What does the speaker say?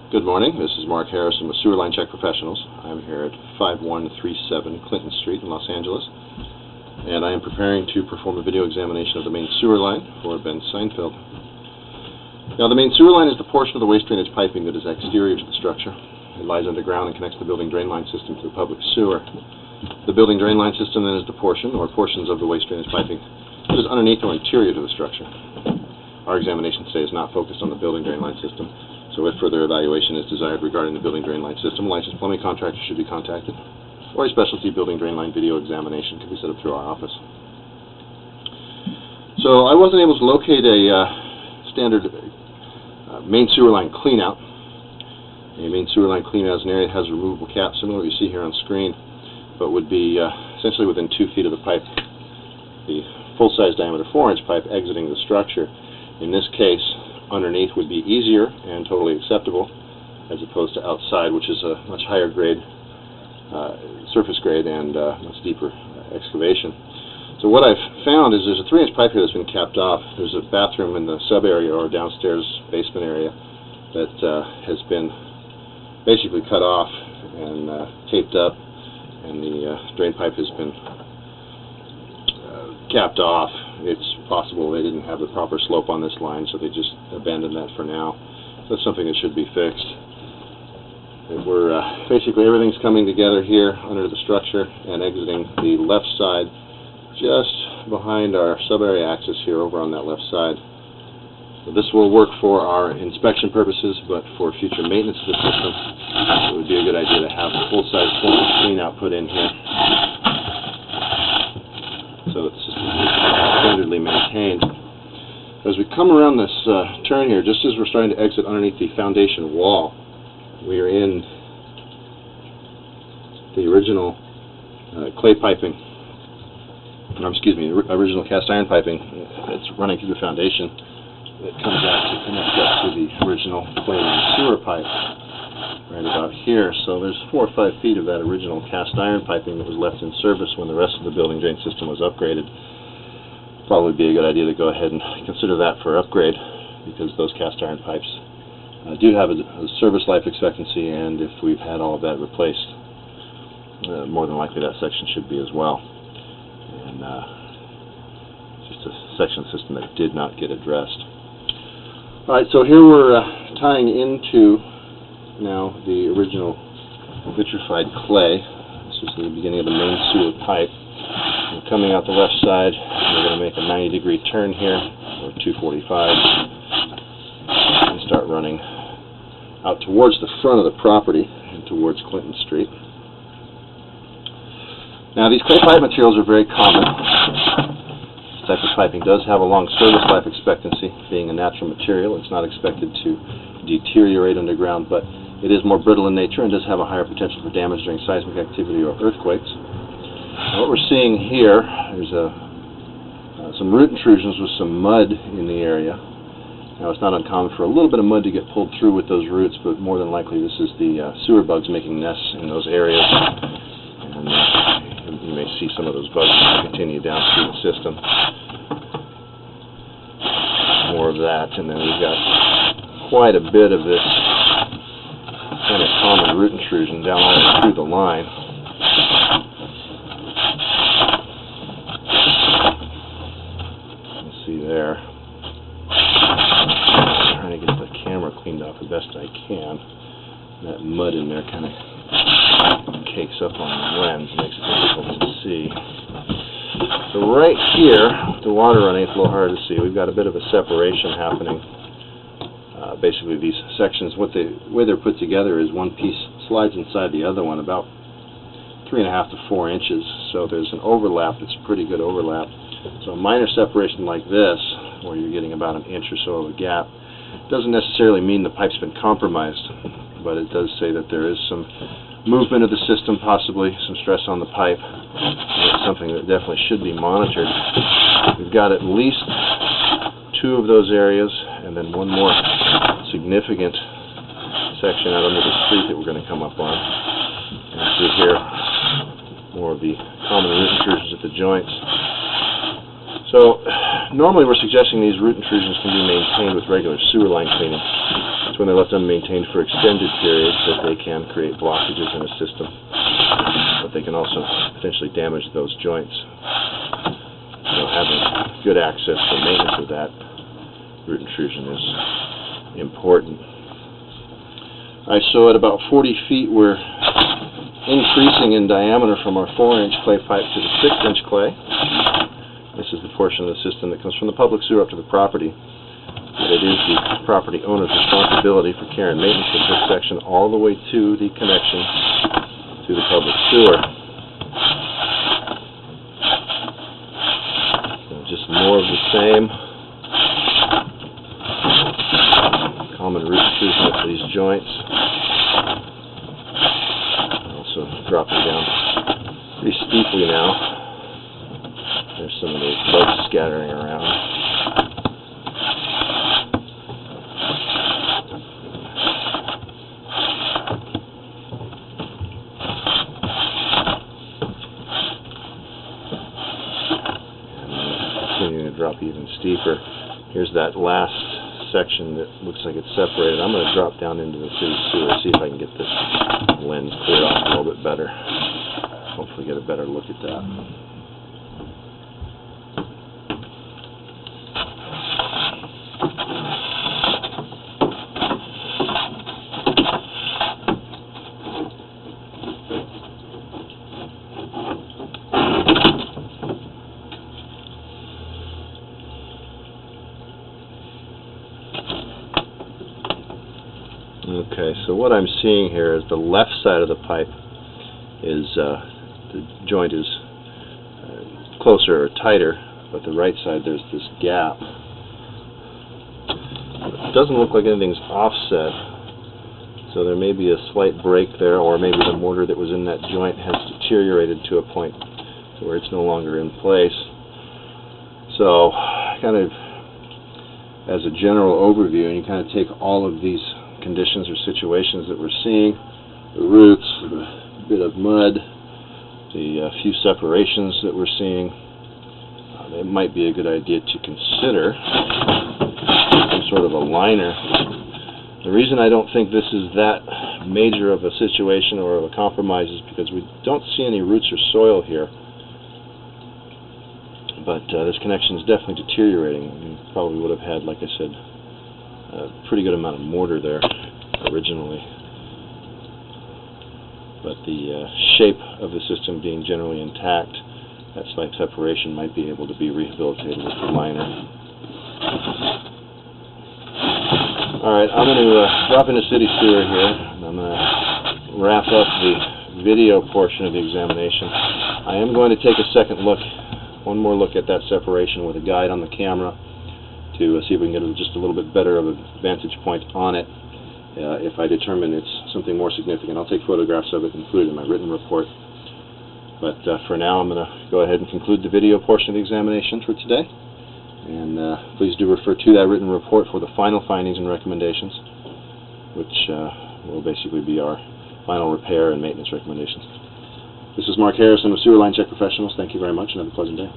Good morning, this is Mark Harrison with Sewer Line Check Professionals. I'm here at 5137 Clinton Street in Los Angeles, and I am preparing to perform a video examination of the main sewer line for Ben Seinfeld. Now, the main sewer line is the portion of the waste drainage piping that is exterior to the structure. It lies underground and connects the building drain line system to the public sewer. The building drain line system then is the portion, or portions of the waste drainage piping that is underneath or interior to the structure. Our examination today is not focused on the building drain line system, so if further evaluation is desired regarding the building drain line system, a licensed plumbing contractor should be contacted, or a specialty building drain line video examination can be set up through our office. So I wasn't able to locate a standard main sewer line cleanout. A main sewer line cleanout is an area that has a removable cap, similar to what you see here on screen, but would be essentially within 2 feet of the pipe, the full-size diameter 4-inch pipe exiting the structure. In this case, underneath would be easier and totally acceptable, as opposed to outside, which is a much higher grade, surface grade, and much deeper excavation. So what I've found is there's a 3-inch pipe here that's been capped off. There's a bathroom in the sub area or downstairs basement area that has been basically cut off and taped up, and the drain pipe has been capped off. It's possible they didn't have the proper slope on this line, so they just abandoned that for now. That's something that should be fixed. We're basically everything's coming together here under the structure and exiting the left side, just behind our sub-area axis here over on that left side. So this will work for our inspection purposes, but for future maintenance of the system, it would be a good idea to have a full-size clean out put in here, so it's standardly maintained. As we come around this turn here, just as we're starting to exit underneath the foundation wall, we are in the original clay piping, original cast iron piping that's running through the foundation that comes out to connect up to the original clay line sewer pipe right about here. So there's 4 or 5 feet of that original cast iron piping that was left in service when the rest of the building drain system was upgraded. Probably be a good idea to go ahead and consider that for upgrade, because those cast iron pipes do have a service life expectancy, and if we've had all of that replaced, more than likely that section should be as well. And just a section system that did not get addressed. Alright, so here we're tying into now the original vitrified clay. This is the beginning of the main sewer pipe. And coming out the left side, we're going to make a 90-degree turn here, or 245, and start running out towards the front of the property and towards Clinton Street. Now, these clay pipe materials are very common. This type of piping does have a long service life expectancy. Being a natural material, it's not expected to deteriorate underground, but it is more brittle in nature and does have a higher potential for damage during seismic activity or earthquakes. Now, what we're seeing here, there's some root intrusions with some mud in the area. Now, it's not uncommon for a little bit of mud to get pulled through with those roots, but more than likely this is the sewer bugs making nests in those areas. And you may see some of those bugs continue down through the system. More of that, and then we've got quite a bit of this kind of common root intrusion down all the way through the line. You see there. I'm trying to get the camera cleaned off the best I can. That mud in there kind of cakes up on the lens, makes it difficult to see. So right here, the water running, it's a little hard to see. We've got a bit of a separation happening. Basically, these sections, the way they're put together is one piece slides inside the other one about 3.5 to 4 inches. So there's an overlap. It's a pretty good overlap. So a minor separation like this, where you're getting about an inch or so of a gap, doesn't necessarily mean the pipe's been compromised, but it does say that there is some movement of the system, possibly some stress on the pipe. And it's something that definitely should be monitored. We've got at least 2 of those areas, and then one more significant section out under the street that we're going to come up on. And see here more of the common root intrusions at the joints. So, normally we're suggesting these root intrusions can be maintained with regular sewer line cleaning. It's when they're left unmaintained for extended periods that they can create blockages in the system. But they can also potentially damage those joints. So having good access for maintenance of that root intrusion is important. Alright, so at about 40 feet we're increasing in diameter from our 4-inch clay pipe to the 6-inch clay. This is the portion of the system that comes from the public sewer up to the property. But it is the property owner's responsibility for care and maintenance of this section all the way to the connection to the public sewer. So just more of the same. Common root intrusion up these joints. Also dropping down pretty steeply now. There's some of those bugs scattering around. And continuing to drop even steeper. Here's that last section that looks like it's separated. I'm going to drop down into the city sewer, see if I can get this lens cleared off a little bit better. Hopefully get a better look at that. Okay, so what I'm seeing here is the left side of the pipe is, the joint is closer or tighter, but the right side there's this gap. It doesn't look like anything's offset, so there may be a slight break there, or maybe the mortar that was in that joint has deteriorated to a point to where it's no longer in place. So, kind of as a general overview, and you kind of take all of these conditions or situations that we're seeing, the roots, a bit of mud, the few separations that we're seeing, it might be a good idea to consider some sort of a liner. The reason I don't think this is that major of a situation or of a compromise is because we don't see any roots or soil here, but this connection is definitely deteriorating. You probably would have had, like I said, a pretty good amount of mortar there originally, but the shape of the system being generally intact, that slight separation might be able to be rehabilitated with the liner. Alright, I'm going to drop into city sewer here, and I'm going to wrap up the video portion of the examination. I am going to take a second look, one more look at that separation with a guide on the camera, to see if we can get just a little bit better of a vantage point on it. If I determine it's something more significant, I'll take photographs of it and include it in my written report. But for now, I'm going to go ahead and conclude the video portion of the examination for today. And please do refer to that written report for the final findings and recommendations, which will basically be our final repair and maintenance recommendations. This is Mark Harrison of Sewer Line Check Professionals. Thank you very much and have a pleasant day.